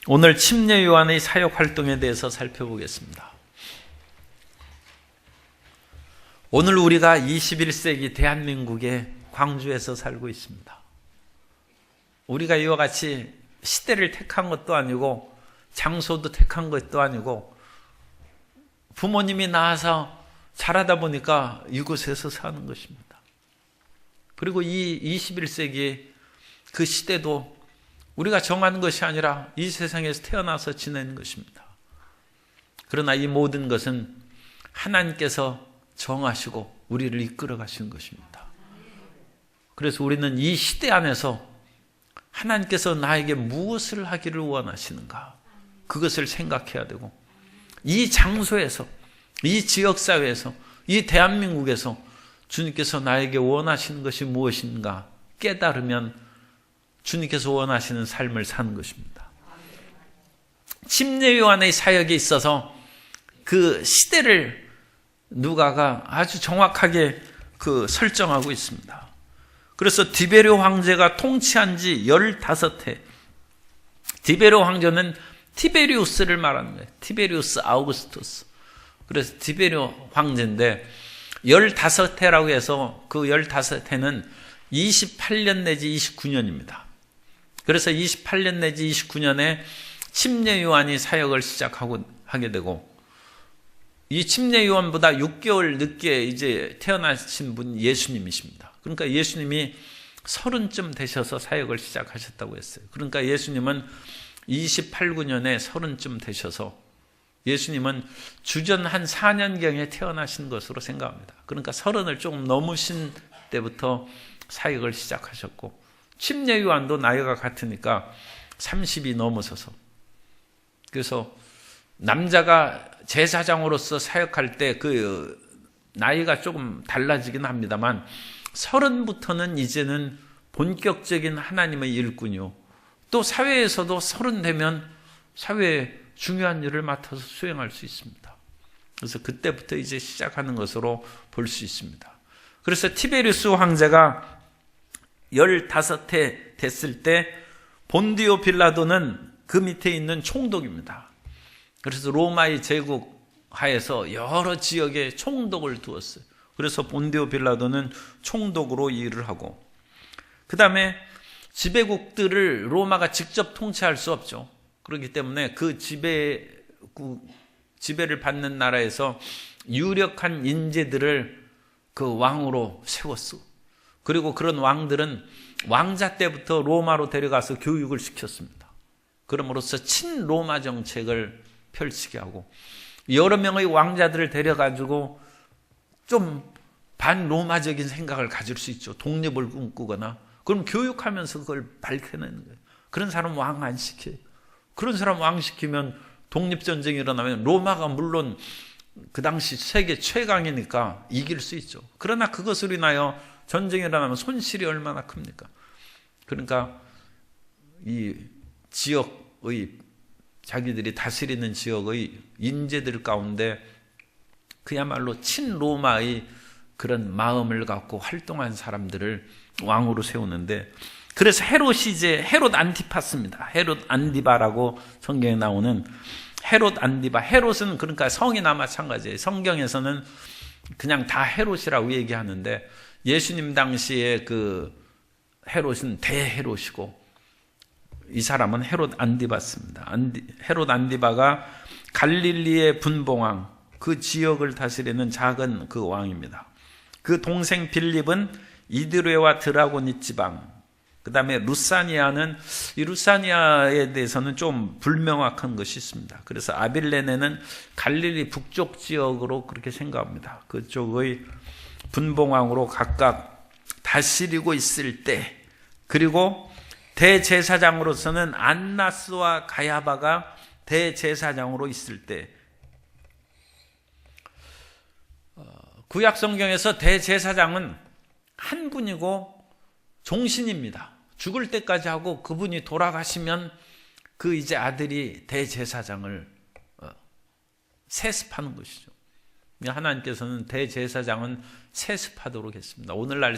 오늘 침례 요한의 사역 활동에 대해서 살펴보겠습니다. 오늘 우리가 21세기 대한민국의 광주에서 살고 있습니다. 우리가 이와 같이 시대를 택한 것도 아니고 장소도 택한 것도 아니고 부모님이 낳아서 자라다 보니까 이곳에서 사는 것입니다. 그리고 이 21세기 그 시대도 우리가 정하는 것이 아니라 이 세상에서 태어나서 지내는 것입니다. 그러나 이 모든 것은 하나님께서 정하시고 우리를 이끌어 가시는 것입니다. 그래서 우리는 이 시대 안에서 하나님께서 나에게 무엇을 하기를 원하시는가, 그것을 생각해야 되고, 이 장소에서, 이 지역사회에서, 이 대한민국에서 주님께서 나에게 원하시는 것이 무엇인가 깨달으면 주님께서 원하시는 삶을 사는 것입니다. 침례 요한의 사역에 있어서 그 시대를 누가가 아주 정확하게 설정하고 있습니다. 그래서 디베르 황제가 통치한 지 15해, 디베르 황제는 티베리우스를 말하는 거예요. 티베리우스 아우구스투스. 그래서 디베르 황제인데 15해라고 해서 그 15해는 28년 내지 29년입니다. 그래서 28년 내지 29년에 침례 요한이 사역을 하게 되고, 이 침례 요한보다 6개월 늦게 이제 태어나신 분 예수님이십니다. 그러니까 예수님이 30쯤 되셔서 사역을 시작하셨다고 했어요. 그러니까 예수님은 28, 9년에 30쯤 되셔서 예수님은 주전 한 4년경에 태어나신 것으로 생각합니다. 그러니까 30을 조금 넘으신 때부터 사역을 시작하셨고, 침례 요한도 나이가 같으니까 30이 넘어서서, 그래서 남자가 제사장으로서 사역할 때 그 나이가 조금 달라지긴 합니다만 30부터는 이제는 본격적인 하나님의 일꾼이요, 또 사회에서도 30 되면 사회에 중요한 일을 맡아서 수행할 수 있습니다. 그래서 그때부터 이제 시작하는 것으로 볼 수 있습니다. 그래서 티베리우스 황제가 15해 됐을 때 본디오 빌라도는 그 밑에 있는 총독입니다. 그래서 로마의 제국 하에서 여러 지역에 총독을 두었어요. 그래서 본디오 빌라도는 총독으로 일을 하고, 그 다음에 지배국들을 로마가 직접 통치할 수 없죠. 그렇기 때문에 그 지배를 받는 나라에서 유력한 인재들을 그 왕으로 세웠어. 그리고 그런 왕들은 왕자 때부터 로마로 데려가서 교육을 시켰습니다. 그럼으로써 친로마 정책을 펼치게 하고, 여러 명의 왕자들을 데려가지고 좀 반로마적인 생각을 가질 수 있죠. 독립을 꿈꾸거나. 그럼 교육하면서 그걸 밝혀내는 거예요. 그런 사람 왕 안 시켜요. 그런 사람 왕 시키면 독립전쟁이 일어나면 로마가 물론 그 당시 세계 최강이니까 이길 수 있죠. 그러나 그것으로 인하여 전쟁이 일어나면 손실이 얼마나 큽니까? 그러니까 이 지역의, 자기들이 다스리는 지역의 인재들 가운데 그야말로 친로마의 그런 마음을 갖고 활동한 사람들을 왕으로 세우는데, 그래서 헤롯이 이제 헤롯 안티파스입니다. 헤롯 안디바라고 성경에 나오는 헤롯 안디바. 헤롯은 그러니까 성이나 마찬가지예요. 성경에서는 그냥 다 헤롯이라고 얘기하는데, 예수님 당시에 그 헤롯은 대헤롯이고, 이 사람은 헤롯 안디바스입니다. 헤롯 안디바가 갈릴리의 분봉왕, 그 지역을 다스리는 작은 그 왕입니다. 그 동생 빌립은 이드레와 드라고니 지방, 그 다음에 루사니아는, 이 루사니아에 대해서는 좀 불명확한 것이 있습니다. 그래서 아빌레네는 갈릴리 북쪽 지역으로 그렇게 생각합니다. 그쪽의 분봉왕으로 각각 다스리고 있을 때, 그리고 대제사장으로서는 안나스와 가야바가 대제사장으로 있을 때, 구약 성경에서 대제사장은 한 분이고 종신입니다. 죽을 때까지 하고 그분이 돌아가시면 그 이제 아들이 대제사장을 세습하는 것이죠. 하나님께서는 대제사장은 세습하도록 했습니다. 오늘날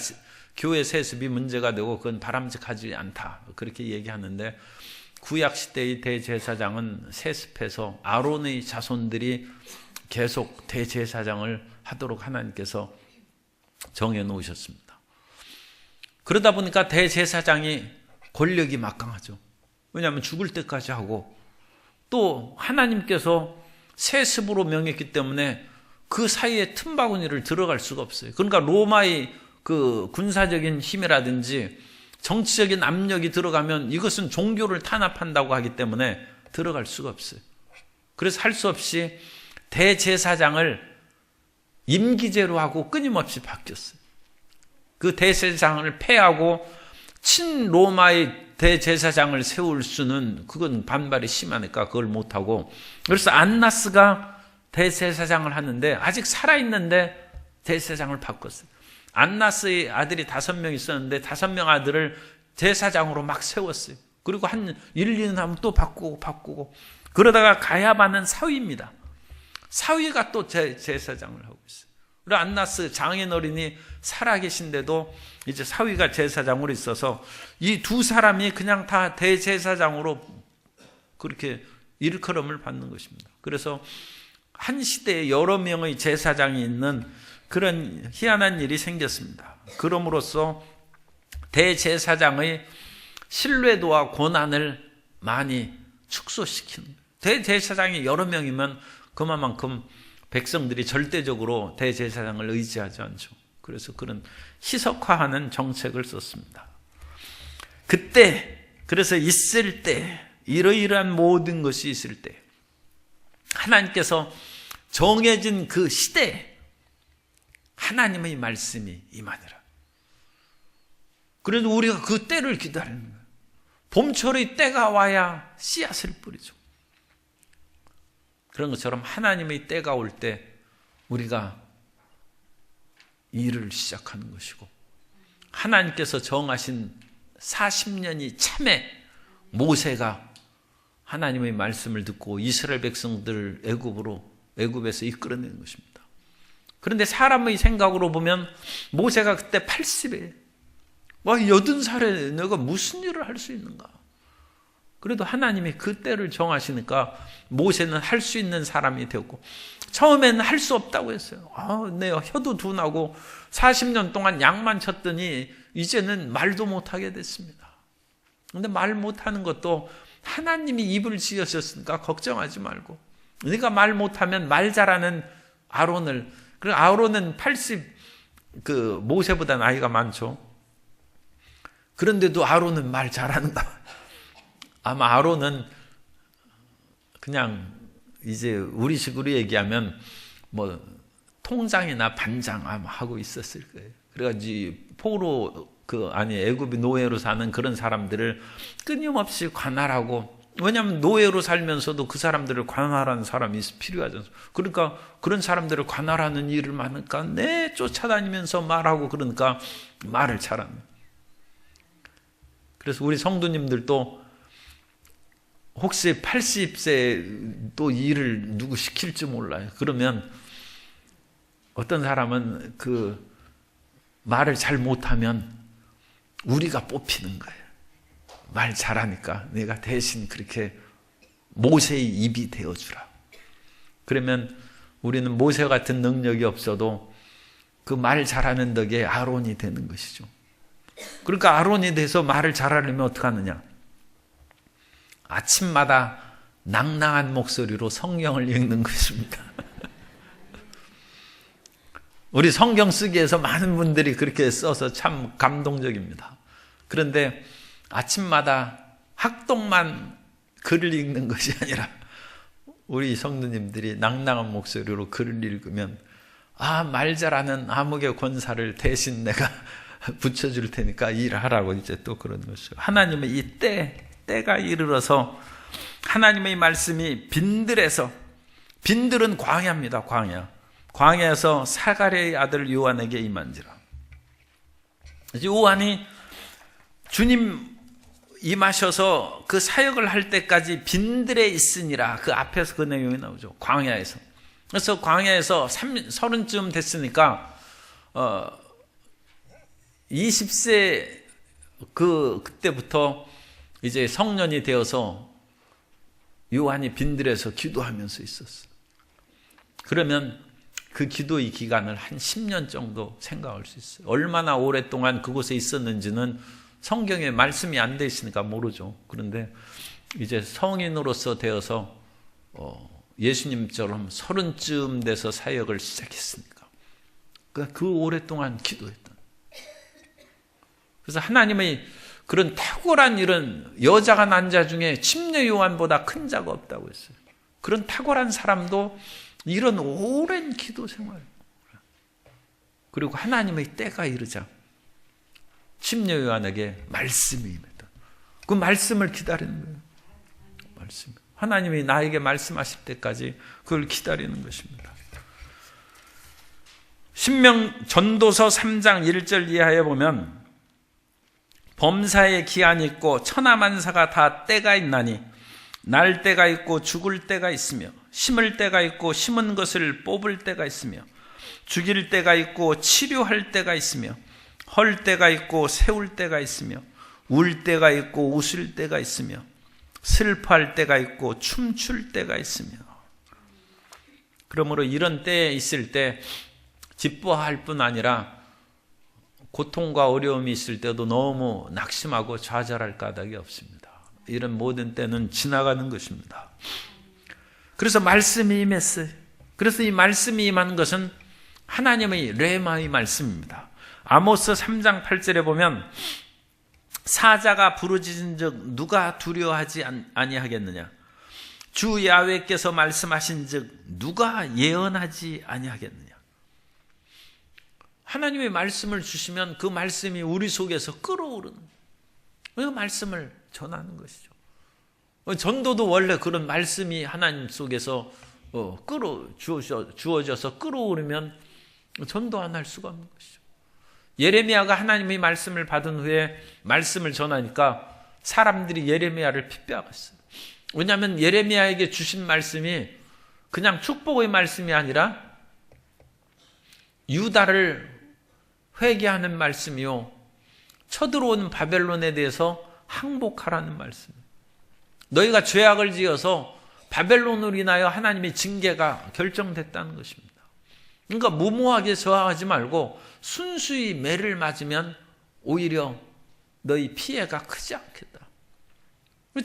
교회 세습이 문제가 되고 그건 바람직하지 않다, 그렇게 얘기하는데, 구약시대의 대제사장은 세습해서 아론의 자손들이 계속 대제사장을 하도록 하나님께서 정해놓으셨습니다. 그러다 보니까 대제사장이 권력이 막강하죠. 왜냐하면 죽을 때까지 하고 또 하나님께서 세습으로 명했기 때문에 그 사이에 틈바구니를 들어갈 수가 없어요. 그러니까 로마의 그 군사적인 힘이라든지 정치적인 압력이 들어가면 이것은 종교를 탄압한다고 하기 때문에 들어갈 수가 없어요. 그래서 할 수 없이 대제사장을 임기제로 하고 끊임없이 바뀌었어요. 그 대제사장을 폐하고 친로마의 대제사장을 세울 수는 그건 반발이 심하니까 그걸 못하고, 그래서 안나스가 대제사장을 하는데 아직 살아있는데 대제사장을 바꿨어요. 안나스의 아들이 5명 있었는데 5명 아들을 제사장으로 막 세웠어요. 그리고 한 1, 2년 하면 또 바꾸고 그러다가 가야바는 사위입니다. 사위가 또 제사장을 하고 있어요. 그리고 안나스 장인어른이 살아계신데도 이제 사위가 제사장으로 있어서 이 두 사람이 그냥 다 대제사장으로 그렇게 일컬음을 받는 것입니다. 그래서 한 시대에 여러 명의 제사장이 있는 그런 희한한 일이 생겼습니다. 그럼으로써 대제사장의 신뢰도와 권한을 많이 축소시키는, 대제사장이 여러 명이면 그만큼 백성들이 절대적으로 대제사장을 의지하지 않죠. 그래서 그런 희석화하는 정책을 썼습니다. 그때, 그래서 있을 때, 이러이러한 모든 것이 있을 때 하나님께서 정해진 그 시대에 하나님의 말씀이 임하니라. 그래도 우리가 그 때를 기다리는 거예요. 봄철의 때가 와야 씨앗을 뿌리죠. 그런 것처럼 하나님의 때가 올 때 우리가 일을 시작하는 것이고, 하나님께서 정하신 40년이 참에 모세가 하나님의 말씀을 듣고 이스라엘 백성들을 애굽에서 이끌어내는 것입니다. 그런데 사람의 생각으로 보면 모세가 그때 80에 80살에 내가 무슨 일을 할 수 있는가? 그래도 하나님이 그 때를 정하시니까 모세는 할 수 있는 사람이 되었고, 처음에는 할 수 없다고 했어요. 내가 혀도 둔하고 40년 동안 약만 쳤더니 이제는 말도 못하게 됐습니다. 그런데 말 못하는 것도 하나님이 입을 지으셨으니까 걱정하지 말고, 네가 말 못하면 말 잘하는 아론을, 그리고 아론은 모세보다 나이가 많죠. 그런데도 아론은 말 잘하는가? 아마 아론은 그냥 이제 우리식으로 얘기하면 뭐 통장이나 반장 아마 하고 있었을 거예요. 그래가지고 애굽이 노예로 사는 그런 사람들을 끊임없이 관할하고, 왜냐하면 노예로 살면서도 그 사람들을 관할하는 사람이 필요하죠. 그러니까 그런 사람들을 관할하는 일을 많으니까 쫓아다니면서 말하고, 그러니까 말을 잘하는. 그래서 우리 성도님들도 혹시 80세 또 일을 누구 시킬지 몰라요. 그러면 어떤 사람은 그 말을 잘 못하면 우리가 뽑히는 거예요. 말 잘하니까 내가 대신 그렇게 모세의 입이 되어주라. 그러면 우리는 모세 같은 능력이 없어도 그 말 잘하는 덕에 아론이 되는 것이죠. 그러니까 아론이 돼서 말을 잘하려면 어떻게 하느냐? 아침마다 낭낭한 목소리로 성경을 읽는 것입니다. 우리 성경 쓰기에서 많은 분들이 그렇게 써서 참 감동적입니다. 그런데 아침마다 학독만 글을 읽는 것이 아니라 우리 성도님들이 낭낭한 목소리로 글을 읽으면, 말 잘하는 아무개 권사를 대신 내가 붙여줄 테니까 일하라고 이제 또 그런 것이죠. 하나님의 이 때가 이르러서 하나님의 말씀이 빈들은 광야입니다. 광야에서 사가랴의 아들 요한에게 임한지라. 요한이 주님 임하셔서 그 사역을 할 때까지 빈들에 있으니라, 그 앞에서 그 내용이 나오죠. 광야에서. 그래서 광야에서 30쯤 됐으니까 20세 그때부터 이제 성년이 되어서 요한이 빈들에서 기도하면서 있었어. 그러면 그 기도의 기간을 한 10년 정도 생각할 수 있어요. 얼마나 오랫동안 그곳에 있었는지는 성경에 말씀이 안 돼 있으니까 모르죠. 그런데 이제 성인으로서 되어서 예수님처럼 30쯤 돼서 사역을 시작했으니까 그 오랫동안 기도했던. 그래서 하나님의 그런 탁월한 이런 여자가 난 자 중에 침례 요한보다 큰 자가 없다고 했어요. 그런 탁월한 사람도 이런 오랜 기도 생활, 그리고 하나님의 때가 이르자 침례 요한에게 말씀이 임했다. 그 말씀을 기다리는 거예요. 말씀. 하나님이 나에게 말씀하실 때까지 그걸 기다리는 것입니다. 신명 전도서 3장 1절 이하에 보면 범사에 기한이 있고 천하만사가 다 때가 있나니 날 때가 있고 죽을 때가 있으며 심을 때가 있고 심은 것을 뽑을 때가 있으며 죽일 때가 있고 치료할 때가 있으며 헐 때가 있고 세울 때가 있으며 울 때가 있고 웃을 때가 있으며 슬퍼할 때가 있고 춤출 때가 있으며. 그러므로 이런 때에 있을 때 기뻐할 뿐 아니라 고통과 어려움이 있을 때도 너무 낙심하고 좌절할 까닭이 없습니다. 이런 모든 때는 지나가는 것입니다. 그래서 말씀이 임했어요. 그래서 이 말씀이 임한 것은 하나님의 레마의 말씀입니다. 아모스 3장 8절에 보면 사자가 부르짖은 즉 누가 두려워하지 아니하겠느냐, 주 야훼께서 말씀하신 즉 누가 예언하지 아니하겠느냐. 하나님의 말씀을 주시면 그 말씀이 우리 속에서 끓어오르는, 그 말씀을 전하는 것이죠. 전도도 원래 그런 말씀이 하나님 속에서 주어져서 끓어오르면 전도 안 할 수가 없는 것이죠. 예레미야가 하나님의 말씀을 받은 후에 말씀을 전하니까 사람들이 예레미야를 핍박했어요. 왜냐하면 예레미야에게 주신 말씀이 그냥 축복의 말씀이 아니라 유다를 회개하는 말씀이요, 쳐들어온 바벨론에 대해서 항복하라는 말씀이에요. 너희가 죄악을 지어서 바벨론으로 인하여 하나님의 징계가 결정됐다는 것입니다. 그러니까 무모하게 저항하지 말고 순수히 매를 맞으면 오히려 너희 피해가 크지 않겠다.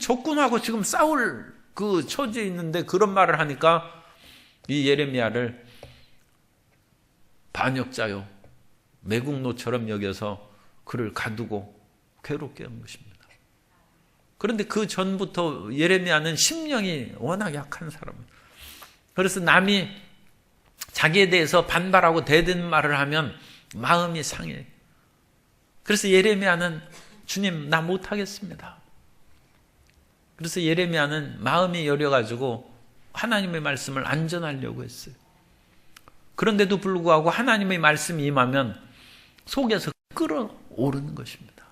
적군하고 지금 싸울 그 처지에 있는데 그런 말을 하니까 이 예레미야를 반역자요, 매국노처럼 여겨서 그를 가두고 괴롭게 한 것입니다. 그런데 그 전부터 예레미야는 심령이 워낙 약한 사람이에요. 그래서 남이 자기에 대해서 반발하고 대든 말을 하면 마음이 상해. 그래서 예레미야는 주님, 나 못하겠습니다. 그래서 예레미야는 마음이 여려가지고 하나님의 말씀을 안 전하려고 했어요. 그런데도 불구하고 하나님의 말씀이 임하면 속에서 끓어오르는 것입니다.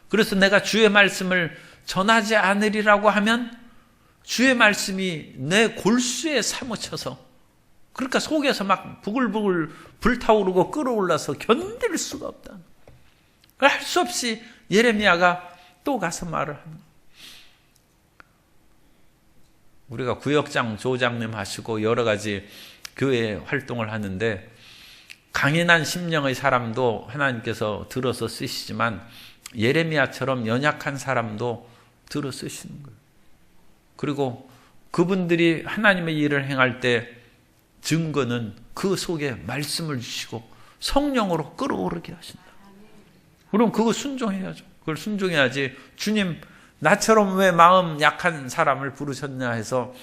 그래서 내가 주의 말씀을 전하지 않으리라고 하면 주의 말씀이 내 골수에 사무쳐서, 그러니까 속에서 막 부글부글 불타오르고 끓어올라서 견딜 수가 없다. 할 수 없이 예레미야가 또 가서 말을 합니다. 우리가 구역장, 조장님 하시고 여러 가지 교회 활동을 하는데 강인한 심령의 사람도 하나님께서 들어서 쓰시지만 예레미야처럼 연약한 사람도 들어 쓰시는 거예요. 그리고 그분들이 하나님의 일을 행할 때 증거는 그 속에 말씀을 주시고 성령으로 끌어오르게 하신다. 그럼 그거 순종해야죠. 그걸 순종해야지. 주님, 나처럼 왜 마음 약한 사람을 부르셨냐 해서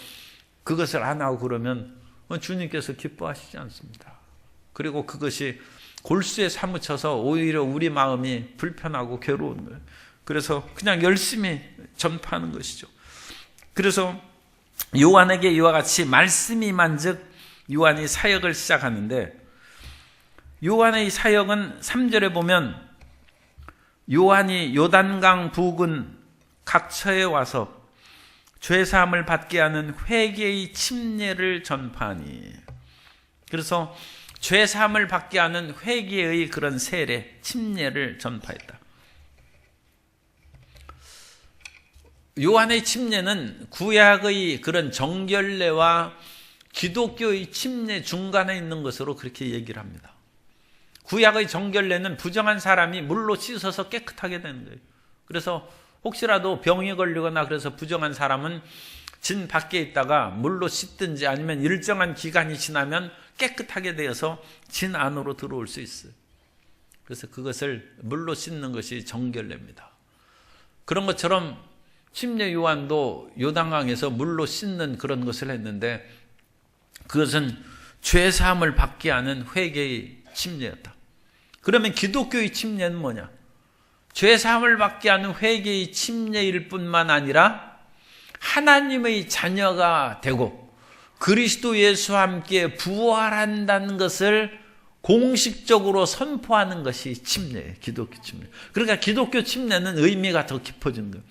그것을 안 하고 그러면 주님께서 기뻐하시지 않습니다. 그리고 그것이 골수에 사무쳐서 오히려 우리 마음이 불편하고 괴로운 거예요. 그래서 그냥 열심히 전파하는 것이죠. 그래서 요한에게 이와 같이 말씀이 임한즉 요한이 사역을 시작하는데, 요한의 사역은 3절에 보면 요한이 요단강 부근 각처에 와서 죄사함을 받게 하는 회개의 침례를 전파하니, 그래서 죄사함을 받게 하는 회개의 그런 세례, 침례를 전파했다. 요한의 침례는 구약의 그런 정결례와 기독교의 침례 중간에 있는 것으로 그렇게 얘기를 합니다. 구약의 정결례는 부정한 사람이 물로 씻어서 깨끗하게 되는 거예요. 그래서 혹시라도 병이 걸리거나 그래서 부정한 사람은 진 밖에 있다가 물로 씻든지 아니면 일정한 기간이 지나면 깨끗하게 되어서 진 안으로 들어올 수 있어요. 그래서 그것을 물로 씻는 것이 정결례입니다. 그런 것처럼 침례 요한도 요단강에서 물로 씻는 그런 것을 했는데 그것은 죄 사함을 받게 하는 회개의 침례였다. 그러면 기독교의 침례는 뭐냐? 죄 사함을 받게 하는 회개의 침례일 뿐만 아니라 하나님의 자녀가 되고 그리스도 예수와 함께 부활한다는 것을 공식적으로 선포하는 것이 침례예요. 기독교 침례. 그러니까 기독교 침례는 의미가 더 깊어지는 거예요.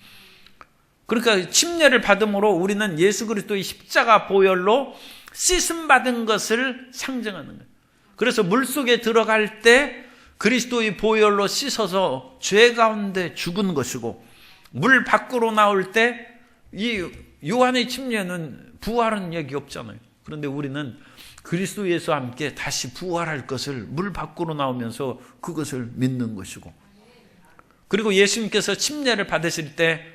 그러니까 침례를 받음으로 우리는 예수 그리스도의 십자가 보혈로 씻음 받은 것을 상징하는 거예요. 그래서 물속에 들어갈 때 그리스도의 보혈로 씻어서 죄 가운데 죽은 것이고, 물 밖으로 나올 때 이 요한의 침례는 부활은 얘기 없잖아요. 그런데 우리는 그리스도 예수와 함께 다시 부활할 것을 물 밖으로 나오면서 그것을 믿는 것이고, 그리고 예수님께서 침례를 받으실 때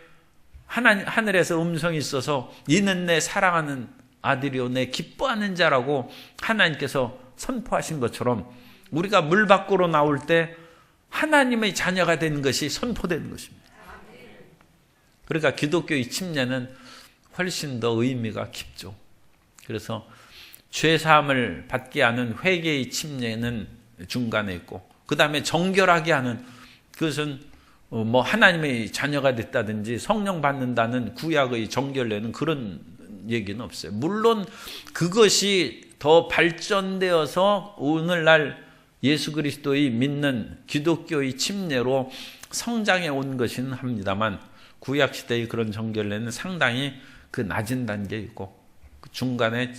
하늘에서 음성이 있어서 이는 내 사랑하는 아들이요 내 기뻐하는 자라고 하나님께서 선포하신 것처럼 우리가 물 밖으로 나올 때 하나님의 자녀가 된 것이 선포되는 것입니다. 그러니까 기독교의 침례는 훨씬 더 의미가 깊죠. 그래서 죄사함을 받게 하는 회개의 침례는 중간에 있고, 그 다음에 정결하게 하는, 그것은 뭐 하나님의 자녀가 됐다든지 성령 받는다는 구약의 정결례는 그런 얘기는 없어요. 물론 그것이 더 발전되어서 오늘날 예수 그리스도의 믿는 기독교의 침례로 성장해 온 것이긴 합니다만, 구약 시대의 그런 정결례는 상당히 그 낮은 단계에 있고, 그 중간에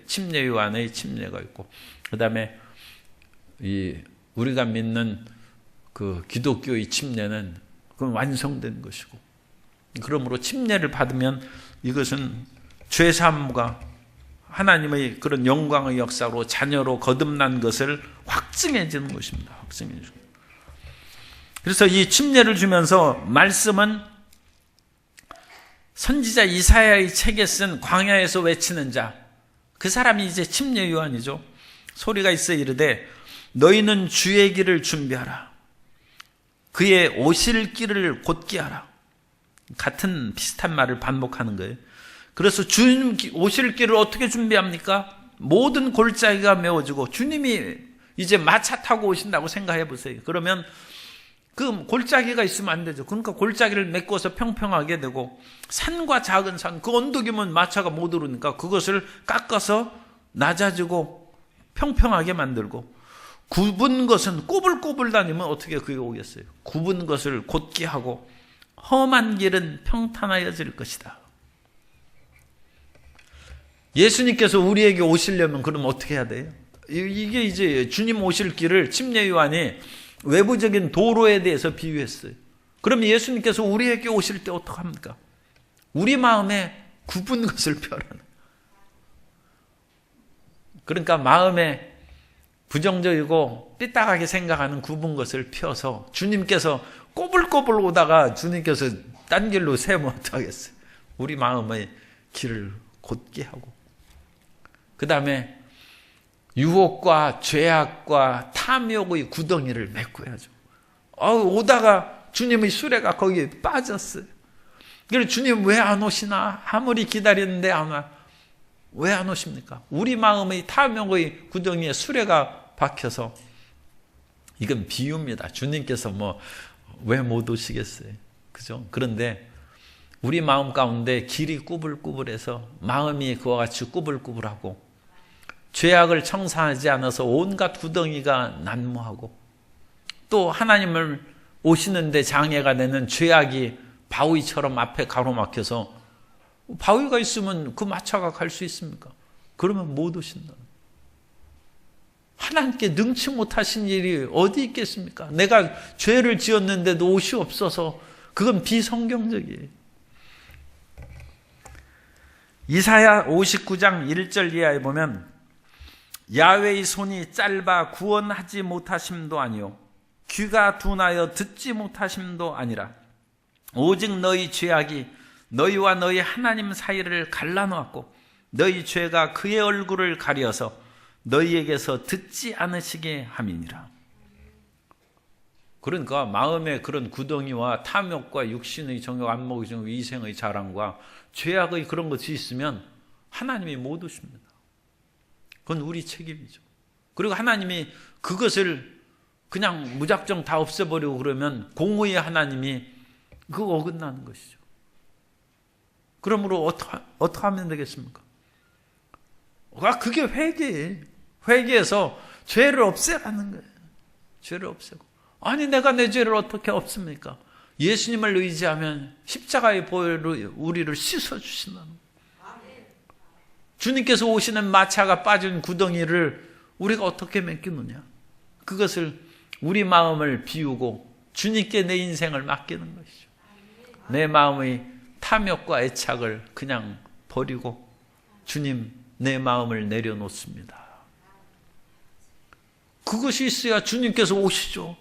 침례 요한의 침례가 있고, 그 다음에 우리가 믿는 그 기독교의 침례는 그건 완성된 것이고, 그러므로 침례를 받으면 이것은 죄사함과 하나님의 그런 영광의 역사로 자녀로 거듭난 것을 확증해 주는 것입니다. 확증해 주는. 그래서 이 침례를 주면서 말씀은 선지자 이사야의 책에 쓴 광야에서 외치는 자, 그 사람이 이제 침례 요한이죠. 소리가 있어 이르되 너희는 주의 길을 준비하라. 그의 오실 길을 곧게 하라. 같은 비슷한 말을 반복하는 거예요. 그래서 주님 오실 길을 어떻게 준비합니까? 모든 골짜기가 메워지고 주님이 이제 마차 타고 오신다고 생각해 보세요. 그러면 그 골짜기가 있으면 안 되죠. 그러니까 골짜기를 메꿔서 평평하게 되고, 산과 작은 산, 그 언덕이면 마차가 못 오르니까 그것을 깎아서 낮아지고 평평하게 만들고, 굽은 것은 꼬불꼬불 다니면 어떻게 그게 오겠어요? 굽은 것을 곧게 하고 험한 길은 평탄하여질 것이다. 예수님께서 우리에게 오시려면 그럼 어떻게 해야 돼요? 이게 이제 주님 오실 길을 침례 요한이 외부적인 도로에 대해서 비유했어요. 그럼 예수님께서 우리에게 오실 때 어떡합니까? 우리 마음에 굽은 것을 펴라는. 그러니까 마음에 부정적이고 삐딱하게 생각하는 굽은 것을 펴서, 주님께서 꼬불꼬불 오다가 주님께서 딴 길로 세우면 어떡하겠어요? 우리 마음의 길을 곧게 하고, 그 다음에 유혹과 죄악과 탐욕의 구덩이를 메꿔야죠. 오다가 주님의 수레가 거기에 빠졌어요. 그래서 주님 왜 안 오시나? 아무리 기다렸는데 안 와. 왜 안 오십니까? 우리 마음의 탐욕의 구덩이에 수레가 박혀서. 이건 비유입니다. 주님께서 왜 못 오시겠어요? 그죠? 그런데 우리 마음 가운데 길이 꾸불꾸불해서 마음이 그와 같이 꾸불꾸불하고, 죄악을 청산하지 않아서 온갖 구덩이가 난무하고, 또 하나님을 오시는데 장애가 되는 죄악이 바위처럼 앞에 가로막혀서, 바위가 있으면 그 마차가 갈 수 있습니까? 그러면 못 오신다. 하나님께 능치 못하신 일이 어디 있겠습니까? 내가 죄를 지었는데도 옷이 없어서 그건 비성경적이에요. 이사야 59장 1절 이하에 보면 야훼의 손이 짧아 구원하지 못하심도 아니요 귀가 둔하여 듣지 못하심도 아니라 오직 너희 죄악이 너희와 너희 하나님 사이를 갈라놓았고 너희 죄가 그의 얼굴을 가려서 너희에게서 듣지 않으시게 함이니라. 그러니까 마음의 그런 구덩이와 탐욕과 육신의 정욕, 안목의 정욕, 위생의 자랑과 죄악의 그런 것이 있으면 하나님이 못 오십니다. 그건 우리 책임이죠. 그리고 하나님이 그것을 그냥 무작정 다 없애버리고 그러면 공의의 하나님이 그거 어긋나는 것이죠. 그러므로 어떻게 하면 되겠습니까? 그게 회개예요. 회개해서 죄를 없애라는 거예요. 죄를 없애고. 아니 내가 내 죄를 어떻게 없습니까? 예수님을 의지하면 십자가의 보혈로 우리를 씻어주신다는 거예요. 주님께서 오시는 마차가 빠진 구덩이를 우리가 어떻게 맡기느냐? 그것을 우리 마음을 비우고 주님께 내 인생을 맡기는 것이죠. 내 마음의 탐욕과 애착을 그냥 버리고 주님 내 마음을 내려놓습니다. 그것이 있어야 주님께서 오시죠.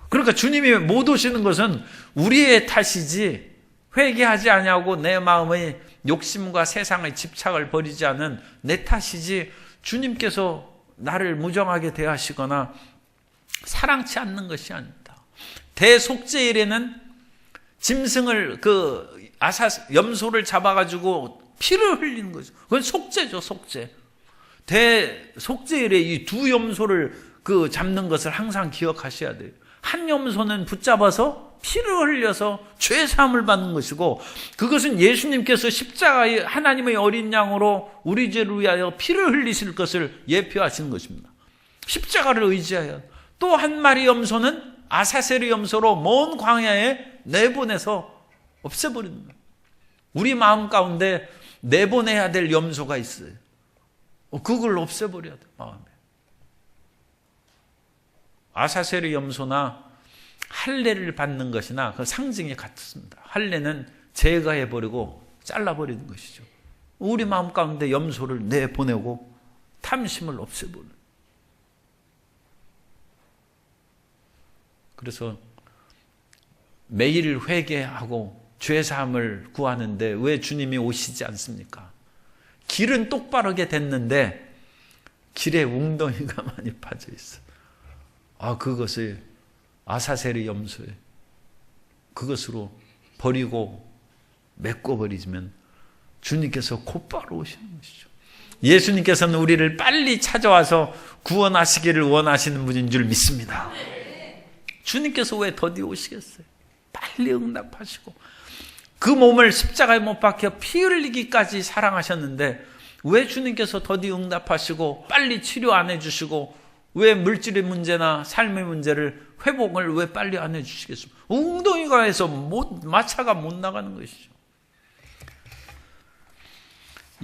그러니까 주님이 못 오시는 것은 우리의 탓이지 회개하지 아니하고 내 마음의 욕심과 세상의 집착을 버리지 않은 내 탓이지 주님께서 나를 무정하게 대하시거나 사랑치 않는 것이 아닙니다. 대속죄일에는 짐승을 염소를 잡아가지고 피를 흘리는 거죠. 그건 속죄죠, 속죄. 대속죄일에 이 두 염소를 잡는 것을 항상 기억하셔야 돼요. 한 염소는 붙잡아서 피를 흘려서 죄 사함을 받는 것이고 그것은 예수님께서 십자가의 하나님의 어린 양으로 우리 죄를 위하여 피를 흘리실 것을 예표하시는 것입니다. 십자가를 의지하여 또 한 마리 염소는 아사셀의 염소로 먼 광야에 내보내서 없애버리는 거예요. 우리 마음 가운데 내보내야 될 염소가 있어요. 그걸 없애버려야 돼요. 마음에. 아사셀의 염소나 할례를 받는 것이나 그 상징이 같습니다. 할례는 제거해버리고 잘라버리는 것이죠. 우리 마음 가운데 염소를 내보내고 탐심을 없애버리는. 그래서 매일 회개하고 죄사함을 구하는데 왜 주님이 오시지 않습니까? 길은 똑바르게 됐는데 길에 웅덩이가 많이 빠져 있어. 그것을 아사셀의 염소에 그것으로 버리고 메꿔버리면 주님께서 곧바로 오시는 것이죠. 예수님께서는 우리를 빨리 찾아와서 구원하시기를 원하시는 분인 줄 믿습니다. 주님께서 왜 더디 오시겠어요? 빨리 응답하시고 그 몸을 십자가에 못 박혀 피 흘리기까지 사랑하셨는데 왜 주님께서 더디 응답하시고 빨리 치료 안 해주시고 왜 물질의 문제나 삶의 문제를 회복을 왜 빨리 안 해주시겠습니까? 웅덩이가 해서 마차가 못 나가는 것이죠.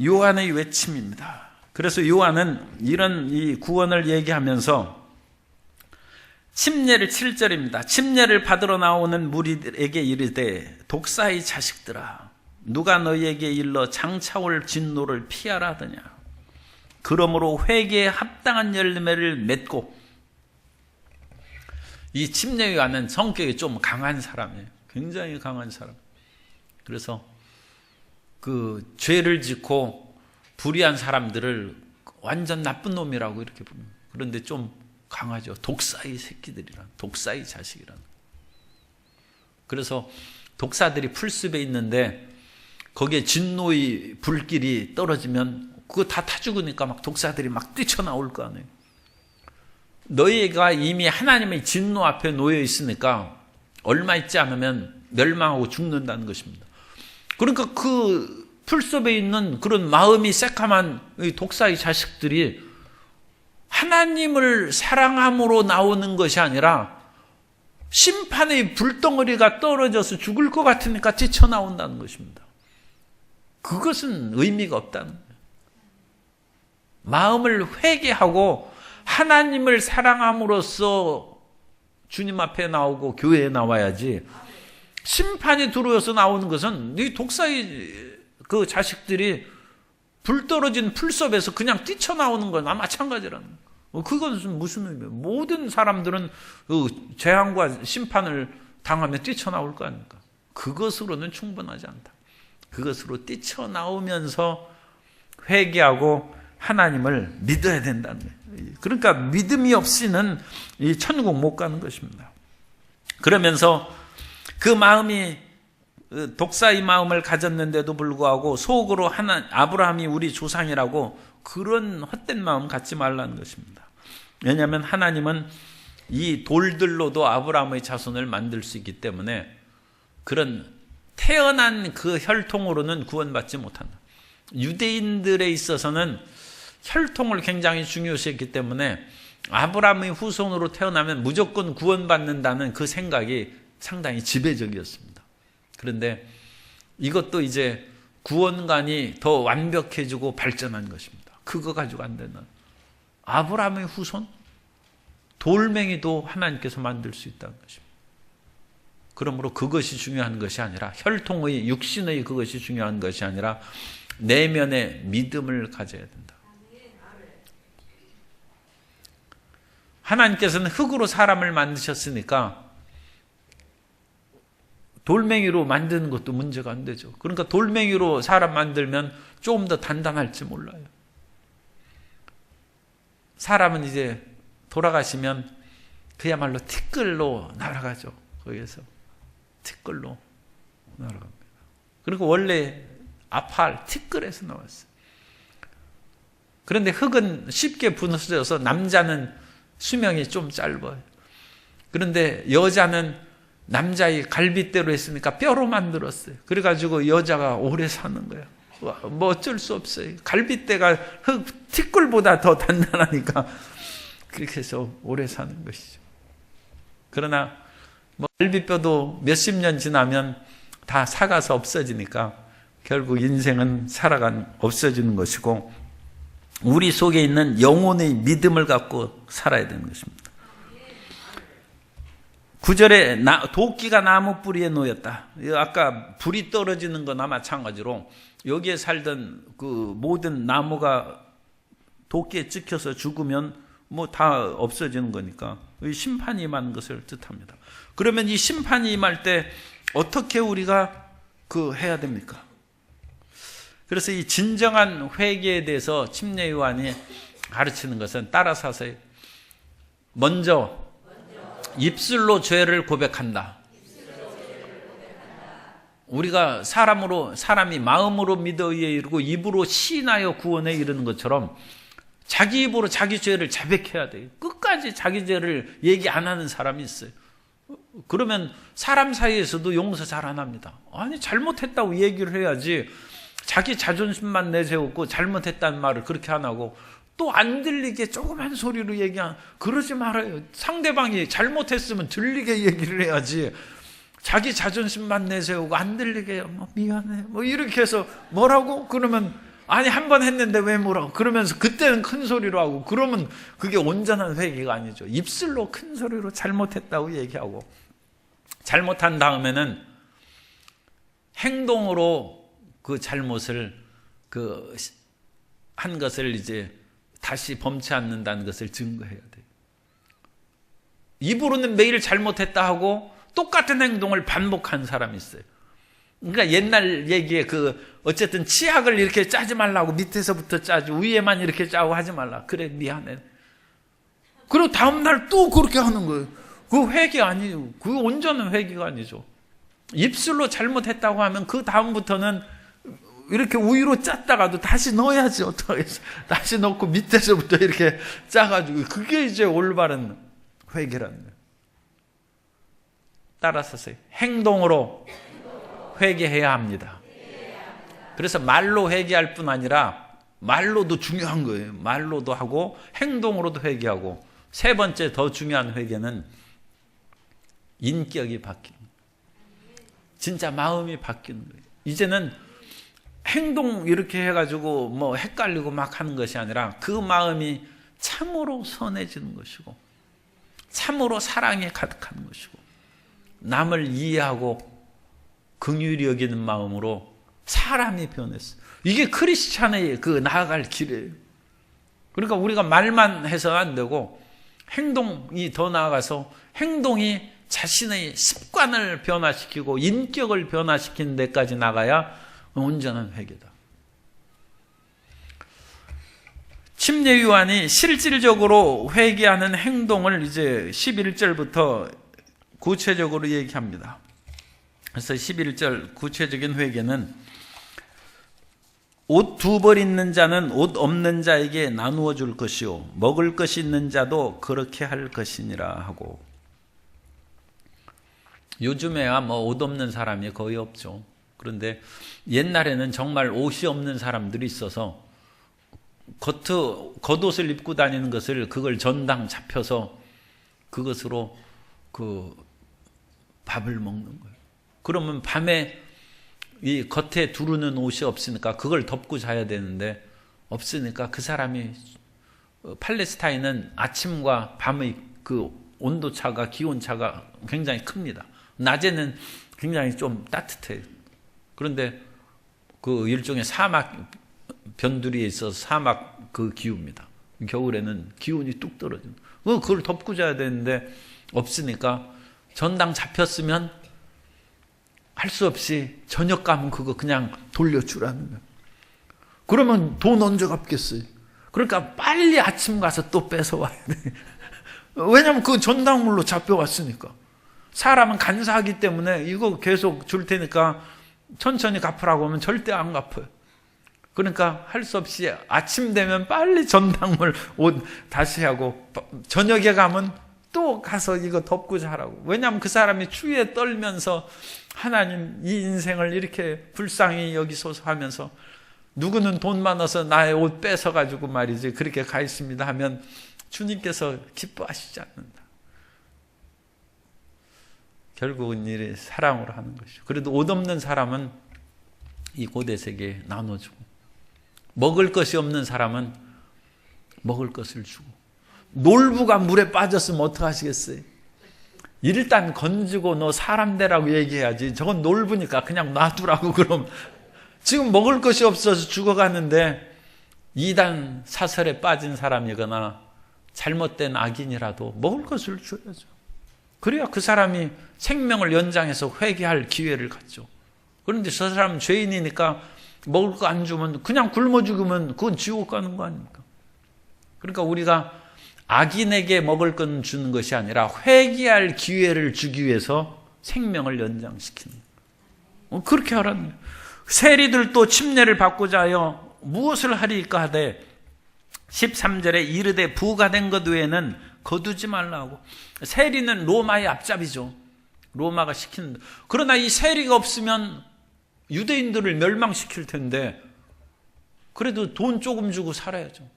요한의 외침입니다. 그래서 요한은 이런 이 구원을 얘기하면서 침례를 7절입니다. 침례를 받으러 나오는 무리들에게 이르되 독사의 자식들아 누가 너희에게 일러 장차올 진노를 피하라 하더냐. 그러므로 회개에 합당한 열매를 맺고 이 침례 요한은 성격이 좀 강한 사람이에요. 굉장히 강한 사람. 그래서 죄를 짓고 불의한 사람들을 완전 나쁜 놈이라고 이렇게 부릅니다. 그런데 좀 강하죠. 독사의 새끼들이란, 독사의 자식이란. 그래서 독사들이 풀숲에 있는데 거기에 진노의 불길이 떨어지면 그거 다 타 죽으니까 막 독사들이 막 뛰쳐나올 거 아니에요. 너희가 이미 하나님의 진노 앞에 놓여 있으니까 얼마 있지 않으면 멸망하고 죽는다는 것입니다. 그러니까 그 풀숲에 있는 그런 마음이 새카만 독사의 자식들이 하나님을 사랑함으로 나오는 것이 아니라 심판의 불덩어리가 떨어져서 죽을 것 같으니까 뛰쳐나온다는 것입니다. 그것은 의미가 없다는 거예요. 마음을 회개하고 하나님을 사랑함으로써 주님 앞에 나오고 교회에 나와야지 심판이 들어와서 나오는 것은 이 독사의 그 자식들이 불 떨어진 풀섭에서 그냥 뛰쳐나오는 거나 마찬가지라는 거예요. 그건 무슨 의미예요? 모든 사람들은 재앙과 심판을 당하면 뛰쳐나올 거 아닙니까? 그것으로는 충분하지 않다. 그것으로 뛰쳐나오면서 회개하고 하나님을 믿어야 된다는 거예요. 그러니까 믿음이 없이는 이 천국 못 가는 것입니다. 그러면서 그 마음이 독사의 마음을 가졌는데도 불구하고 속으로 아브라함이 우리 조상이라고 그런 헛된 마음 갖지 말라는 것입니다. 왜냐하면 하나님은 이 돌들로도 아브라함의 자손을 만들 수 있기 때문에 그런 태어난 그 혈통으로는 구원받지 못한다. 유대인들에 있어서는 혈통을 굉장히 중요시했기 때문에 아브라함의 후손으로 태어나면 무조건 구원받는다는 그 생각이 상당히 지배적이었습니다. 그런데 이것도 이제 구원관이 더 완벽해지고 발전한 것입니다. 그거 가지고 안 되는 아브라함의 후손 돌멩이도 하나님께서 만들 수 있다는 것입니다. 그러므로 그것이 중요한 것이 아니라 혈통의 육신의 그것이 중요한 것이 아니라 내면의 믿음을 가져야 된다. 하나님께서는 흙으로 사람을 만드셨으니까 돌멩이로 만드는 것도 문제가 안 되죠. 그러니까 돌멩이로 사람 만들면 조금 더 단단할지 몰라요. 사람은 이제 돌아가시면 그야말로 티끌로 날아가죠. 거기에서 티끌로 날아갑니다. 그리고 원래 아팔 티끌에서 나왔어요. 그런데 흙은 쉽게 부서져서 남자는 수명이 좀 짧아요. 그런데 여자는 남자의 갈빗대로 했으니까 뼈로 만들었어요. 그래가지고 여자가 오래 사는 거예요. 뭐 어쩔 수 없어요. 갈빗대가 티끌보다 더 단단하니까 그렇게 해서 오래 사는 것이죠. 그러나 뭐 갈빗뼈도 몇십 년 지나면 다 삭아서 없어지니까 결국 인생은 없어지는 것이고 우리 속에 있는 영혼의 믿음을 갖고 살아야 되는 것입니다. 9절에 도끼가 나무 뿌리에 놓였다. 아까 불이 떨어지는 거나 마찬가지로 여기에 살던 그 모든 나무가 도끼에 찍혀서 죽으면 뭐 다 없어지는 거니까 심판이 임하는 것을 뜻합니다. 그러면 이 심판이 임할 때 어떻게 우리가 해야 됩니까? 그래서 이 진정한 회개에 대해서 침례 요한이 가르치는 것은 따라서 하세요. 먼저 입술로 죄를 고백한다. 우리가 사람이 마음으로 믿어 의에 이르고 입으로 시인하여 구원에 이르는 것처럼 자기 입으로 자기 죄를 자백해야 돼요. 끝까지 자기 죄를 얘기 안 하는 사람이 있어요. 그러면 사람 사이에서도 용서 잘 안 합니다. 아니 잘못했다고 얘기를 해야지 자기 자존심만 내세우고 잘못했다는 말을 그렇게 안 하고 또 안 들리게 조그만 소리로 그러지 말아요. 상대방이 잘못했으면 들리게 얘기를 해야지 자기 자존심만 내세우고 안 들리게 미안해 이렇게 해서 뭐라고? 그러면 아니 한 번 했는데 왜 뭐라고? 그러면서 그때는 큰 소리로 하고 그러면 그게 온전한 회개가 아니죠. 입술로 큰 소리로 잘못했다고 얘기하고 잘못한 다음에는 행동으로 그 잘못을 한 것을 이제 다시 범치 않는다는 것을 증거해야 돼요. 입으로는 매일 잘못했다 하고 똑같은 행동을 반복한 사람이 있어요. 그러니까 옛날 얘기에 어쨌든 치약을 이렇게 짜지 말라고 밑에서부터 짜지 위에만 이렇게 짜고 하지 말라. 그래 미안해. 그리고 다음날 또 그렇게 하는 거예요. 그 회개 아니에요. 그 온전한 회개가 아니죠. 입술로 잘못했다고 하면 그 다음부터는 이렇게 우유로 짰다가도 다시 넣어야지. 어떡하겠어. 다시 넣고 밑에서부터 이렇게 짜가지고 그게 이제 올바른 회개라는 거예요. 따라서 행동으로 회개해야 합니다. 그래서 말로 회개할 뿐 아니라 말로도 중요한 거예요. 말로도 하고 행동으로도 회개하고 세 번째 더 중요한 회개는 인격이 바뀌는 거예요. 진짜 마음이 바뀌는 거예요. 이제는 행동 이렇게 해가지고 헷갈리고 막 하는 것이 아니라 그 마음이 참으로 선해지는 것이고 참으로 사랑에 가득한 것이고 남을 이해하고 긍휼히 여기는 마음으로 사람이 변했어요. 이게 크리스찬의 그 나아갈 길이에요. 그러니까 우리가 말만 해서 안 되고 행동이 더 나아가서 행동이 자신의 습관을 변화시키고 인격을 변화시키는 데까지 나가야 온전한 회개다. 침례 요한이 실질적으로 회개하는 행동을 이제 11절부터 구체적으로 얘기합니다. 그래서 11절 구체적인 회개는 옷 2벌 있는 자는 옷 없는 자에게 나누어 줄 것이요 먹을 것이 있는 자도 그렇게 할 것이니라 하고, 요즘에야 뭐 옷 없는 사람이 거의 없죠. 그런데 옛날에는 정말 옷이 없는 사람들이 있어서 겉옷을 입고 다니는 것을 그걸 전당 잡혀서 그것으로 그 밥을 먹는 거예요. 그러면 밤에 이 겉에 두르는 옷이 없으니까 그걸 덮고 자야 되는데 없으니까 그 사람이, 팔레스타인은 아침과 밤의 그 온도차가, 기온차가 굉장히 큽니다. 낮에는 굉장히 좀 따뜻해요. 그런데 그 일종의 사막 변두리에 있어서 사막 그 기후입니다. 겨울에는 기온이 뚝 떨어집니다. 그걸 덮고 자야 되는데 없으니까 전당 잡혔으면 할 수 없이 저녁 가면 그거 그냥 돌려주라는 거예요. 그러면 돈 언제 갚겠어요? 그러니까 빨리 아침 가서 또 뺏어와야 돼. 왜냐면 그 전당물로 잡혀왔으니까. 사람은 간사하기 때문에 이거 계속 줄 테니까 천천히 갚으라고 하면 절대 안 갚아요. 그러니까 할 수 없이 아침 되면 빨리 전당물 옷 다시 하고 저녁에 가면 또 가서 이거 덮고 자라고. 왜냐하면 그 사람이 추위에 떨면서 하나님 이 인생을 이렇게 불쌍히 여기소서 하면서, 누구는 돈 많아서 나의 옷 뺏어가지고 말이지 그렇게 가 있습니다 하면 주님께서 기뻐하시지 않는다. 결국은 일이 사랑으로 하는 것이죠. 그래도 옷 없는 사람은 이 고대 세계에 나눠주고, 먹을 것이 없는 사람은 먹을 것을 주고, 놀부가 물에 빠졌으면 어떡하시겠어요? 일단 건지고 너 사람 되라고 얘기해야지. 저건 놀부니까 그냥 놔두라고. 그럼 지금 먹을 것이 없어서 죽어가는데 이단 사설에 빠진 사람이거나 잘못된 악인이라도 먹을 것을 줘야죠. 그래야 그 사람이 생명을 연장해서 회개할 기회를 갖죠. 그런데 저 사람은 죄인이니까 먹을 거 안 주면 그냥 굶어 죽으면 그건 지옥 가는 거 아닙니까? 그러니까 우리가 악인에게 먹을 건 주는 것이 아니라 회개할 기회를 주기 위해서 생명을 연장시키는 거예요. 그렇게 하라는 거예요. 세리들도 침례를 받고자 하여 무엇을 하리까 하되 13절에 이르되 부가 된 것 외에는 거두지 말라고. 세리는 로마의 앞잡이죠. 로마가 시키는. 그러나 이 세리가 없으면 유대인들을 멸망시킬 텐데 그래도 돈 조금 주고 살아야죠.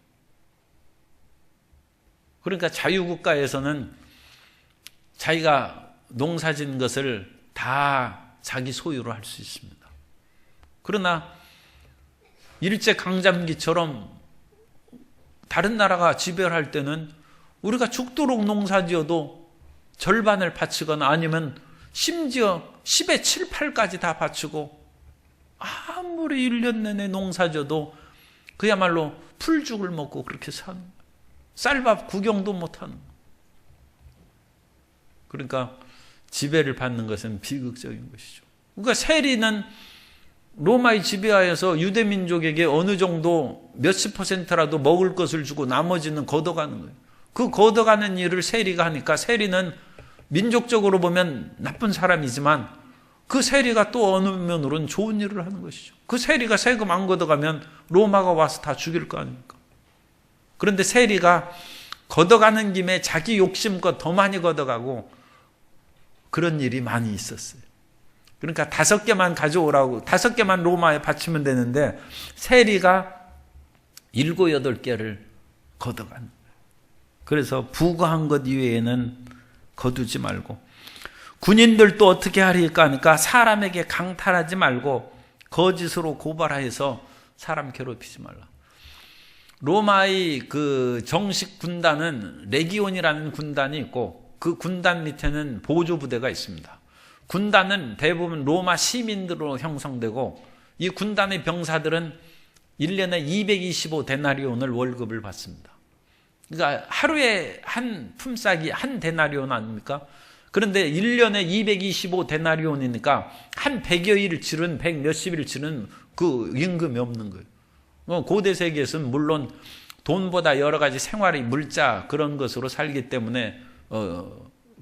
그러니까 자유국가에서는 자기가 농사진 것을 다 자기 소유로 할 수 있습니다. 그러나 일제강점기처럼 다른 나라가 지배를 할 때는 우리가 죽도록 농사지어도 절반을 바치거나 아니면 심지어 10의 7, 8까지 다 바치고 아무리 1년 내내 농사져도 그야말로 풀죽을 먹고 그렇게 사는 거예요. 쌀밥 구경도 못하는 거예요. 그러니까 지배를 받는 것은 비극적인 것이죠. 그러니까 세리는 로마의 지배하에서 유대민족에게 어느 정도 몇십 %라도 먹을 것을 주고 나머지는 걷어가는 거예요. 그 걷어가는 일을 세리가 하니까 세리는 민족적으로 보면 나쁜 사람이지만 그 세리가 또 어느 면으로는 좋은 일을 하는 것이죠. 그 세리가 세금 안 걷어가면 로마가 와서 다 죽일 거 아닙니까? 그런데 세리가 걷어가는 김에 자기 욕심껏 더 많이 걷어가고 그런 일이 많이 있었어요. 그러니까 5개만 가져오라고 5개만 로마에 바치면 되는데 세리가 7, 8개를 걷어간 거예요. 그래서 부과한 것 이외에는 거두지 말고 군인들도 어떻게 하리까 하니까 사람에게 강탈하지 말고 거짓으로 고발하여서 사람 괴롭히지 말라. 로마의 그 정식 군단은 레기온이라는 군단이 있고 그 군단 밑에는 보조부대가 있습니다. 군단은 대부분 로마 시민들로 형성되고 이 군단의 병사들은 1년에 225데나리온을 월급을 받습니다. 그러니까 하루에 한 품삯이 한 데나리온 아닙니까? 그런데 1년에 225데나리온이니까 한 100여일 치른 100 몇십일 치른 그 임금이 없는 거예요. 고대 세계에서는 물론 돈보다 여러 가지 생활의 물자 그런 것으로 살기 때문에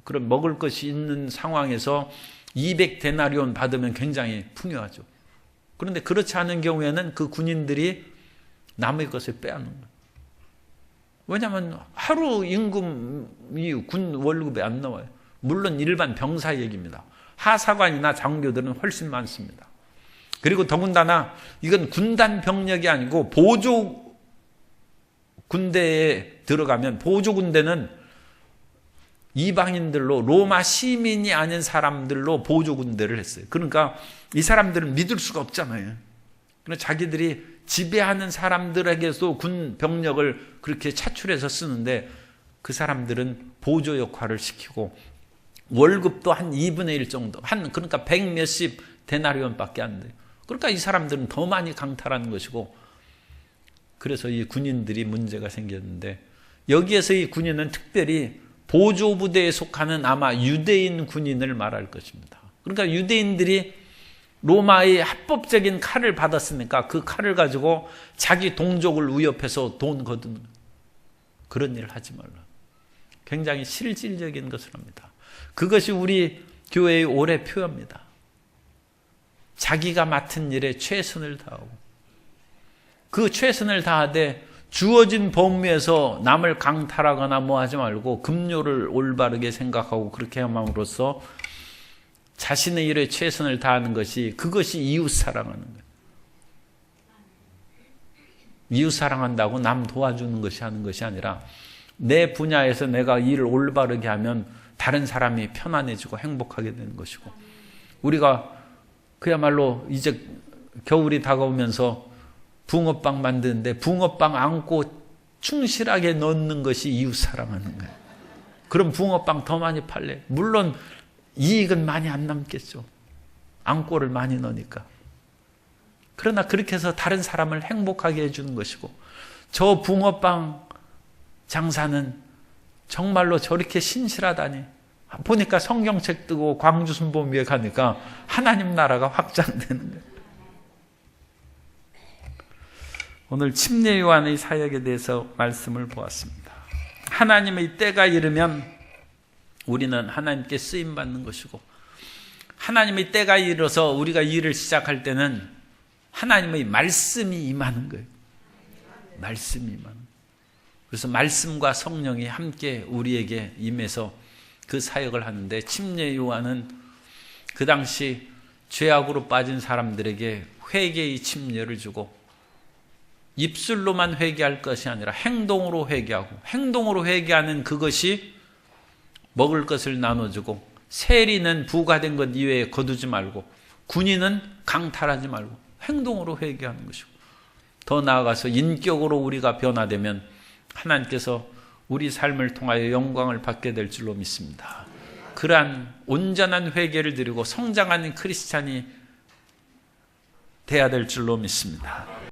그런 먹을 것이 있는 상황에서 200데나리온 받으면 굉장히 풍요하죠. 그런데 그렇지 않은 경우에는 그 군인들이 남의 것을 빼앗는 거예요. 왜냐하면 하루 임금이 군 월급에 안 나와요. 물론 일반 병사 얘기입니다. 하사관이나 장교들은 훨씬 많습니다. 그리고 더군다나 이건 군단 병력이 아니고 보조 군대에 들어가면 보조 군대는 이방인들로 로마 시민이 아닌 사람들로 보조 군대를 했어요. 그러니까 이 사람들은 믿을 수가 없잖아요. 그러니까 자기들이 지배하는 사람들에게도 군 병력을 그렇게 차출해서 쓰는데 그 사람들은 보조 역할을 시키고 월급도 한 2분의 1 정도, 그러니까 100 몇십 데나리온밖에 안 돼요. 그러니까 이 사람들은 더 많이 강탈하는 것이고, 그래서 이 군인들이 문제가 생겼는데, 여기에서 이 군인은 특별히 보조부대에 속하는 아마 유대인 군인을 말할 것입니다. 그러니까 유대인들이 로마의 합법적인 칼을 받았으니까 그 칼을 가지고 자기 동족을 위협해서 돈 거두는 그런 일을 하지 말라. 굉장히 실질적인 것을 합니다. 그것이 우리 교회의 올해 표입니다. 자기가 맡은 일에 최선을 다하고 그 최선을 다하되 주어진 범위에서 남을 강탈하거나 뭐 하지 말고 급료를 올바르게 생각하고 그렇게 함으로써 자신의 일에 최선을 다하는 것이, 그것이 이웃 사랑하는 거예요. 이웃 사랑한다고 남 도와주는 것이 하는 것이 아니라 내 분야에서 내가 일을 올바르게 하면 다른 사람이 편안해지고 행복하게 되는 것이고, 우리가 그야말로 이제 겨울이 다가오면서 붕어빵 만드는데 붕어빵 안고 충실하게 넣는 것이 이웃 사랑하는 거예요. 그럼 붕어빵 더 많이 팔래. 물론 이익은 많이 안 남겠죠. 안고를 많이 넣으니까. 그러나 그렇게 해서 다른 사람을 행복하게 해주는 것이고, 저 붕어빵 장사는 정말로 저렇게 신실하다니. 보니까 성경책 뜨고 광주 순복음교회 가니까 하나님 나라가 확장되는 거예요. 오늘 침례 요한의 사역에 대해서 말씀을 보았습니다. 하나님의 때가 이르면 우리는 하나님께 쓰임받는 것이고, 하나님의 때가 이르러서 우리가 일을 시작할 때는 하나님의 말씀이 임하는 거예요. 말씀이 임하는 거예요. 그래서 말씀과 성령이 함께 우리에게 임해서 그 사역을 하는데, 침례 요한은 그 당시 죄악으로 빠진 사람들에게 회개의 침례를 주고, 입술로만 회개할 것이 아니라 행동으로 회개하고, 행동으로 회개하는 그것이 먹을 것을 나눠주고, 세리는 부과된 것 이외에 거두지 말고, 군인은 강탈하지 말고 행동으로 회개하는 것이고, 더 나아가서 인격으로 우리가 변화되면 하나님께서 우리 삶을 통하여 영광을 받게 될 줄로 믿습니다. 그러한 온전한 회개를 드리고 성장하는 크리스찬이 돼야 될 줄로 믿습니다.